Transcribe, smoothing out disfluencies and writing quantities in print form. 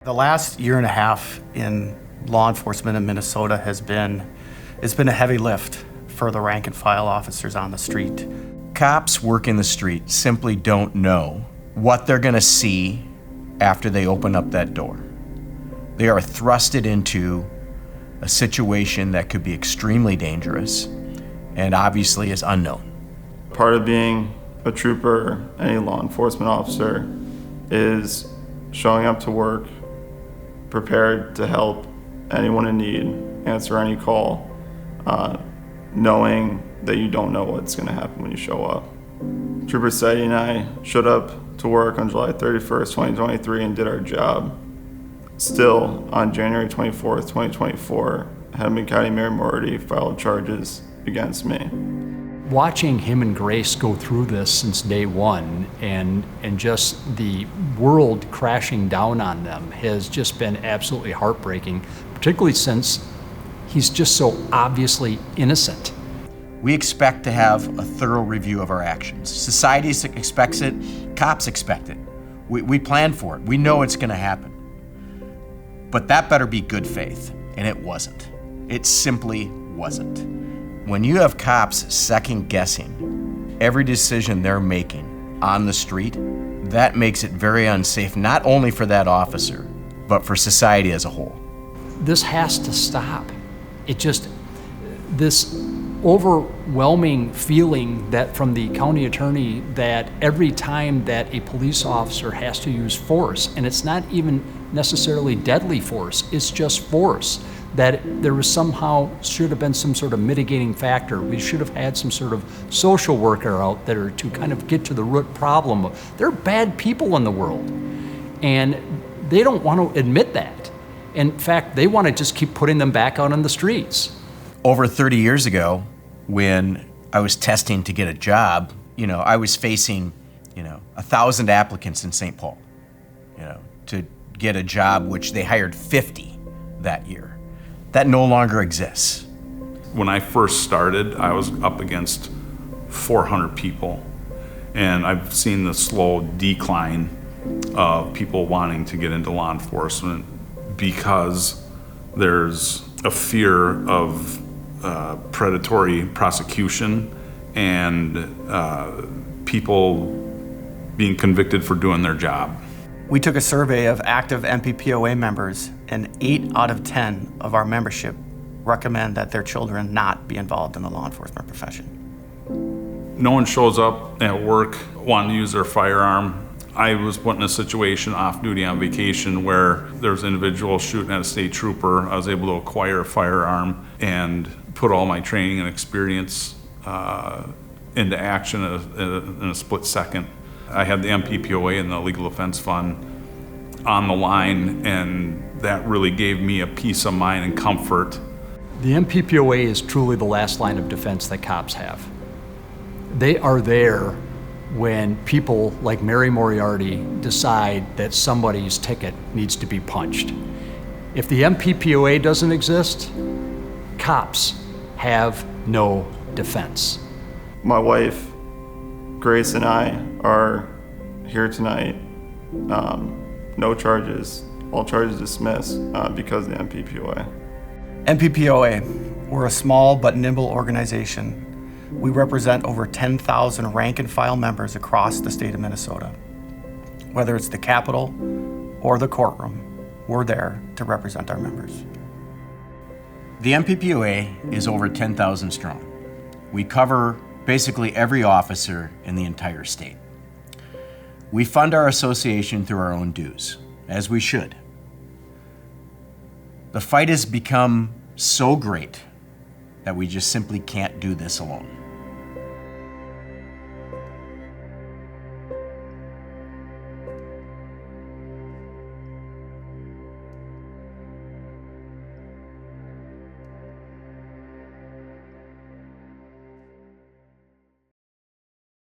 The last year and a half in law enforcement in Minnesota has been a heavy lift for the rank and file officers on the street. Cops work in the street simply don't know what they're gonna see after they open up that door. They are thrusted into a situation that could be extremely dangerous and obviously is unknown. Part of being a trooper, any law enforcement officer, is showing up to work prepared to help anyone in need, answer any call, knowing that you don't know what's going to happen when you show up. Trooper Sadie and I showed up to work on July 31st, 2023 and did our job. Still, on January 24th, 2024, Hennepin County Mayor Morty filed charges against me. Watching him and Grace go through this since day one and just the world crashing down on them has just been absolutely heartbreaking, particularly since he's just so obviously innocent. We expect to have a thorough review of our actions. Society expects it, cops expect it. We plan for it, we know it's gonna happen. But that better be good faith, and it wasn't. It simply wasn't. When you have cops second guessing every decision they're making on the street, that makes it very unsafe, not only for that officer, but for society as a whole. This has to stop. This overwhelming feeling that from the county attorney that every time that a police officer has to use force, and it's not even necessarily deadly force, it's just force, that there was should have been some sort of mitigating factor. We should have had some sort of social worker out there to kind of get to the root problem. There are bad people in the world, and they don't want to admit that. In fact, they want to just keep putting them back out on the streets. Over 30 years ago, when I was testing to get a job, I was facing, 1,000 applicants in St. Paul, to get a job, which they hired 50 that year. That no longer exists. When I first started, I was up against 400 people, and I've seen the slow decline of people wanting to get into law enforcement because there's a fear of predatory prosecution and people being convicted for doing their job. We took a survey of active MPPOA members, and 8 out of 10 of our membership recommend that their children not be involved in the law enforcement profession. No one shows up at work wanting to use their firearm. I was put in a situation off duty on vacation where there was an individual shooting at a state trooper. I was able to acquire a firearm and put all my training and experience into action in a split second. I had the MPPOA and the Legal Defense Fund on the line, and that really gave me a peace of mind and comfort. The MPPOA is truly the last line of defense that cops have. They are there when people like Mary Moriarty decide that somebody's ticket needs to be punched. If the MPPOA doesn't exist, cops have no defense. My wife, Grace, and I are here tonight. No charges, all charges dismissed because of the MPPOA. MPPOA, we're a small but nimble organization. We represent over 10,000 rank and file members across the state of Minnesota. Whether it's the Capitol or the courtroom, we're there to represent our members. The MPPOA is over 10,000 strong. We cover basically every officer in the entire state. We fund our association through our own dues, as we should. The fight has become so great that we just simply can't do this alone.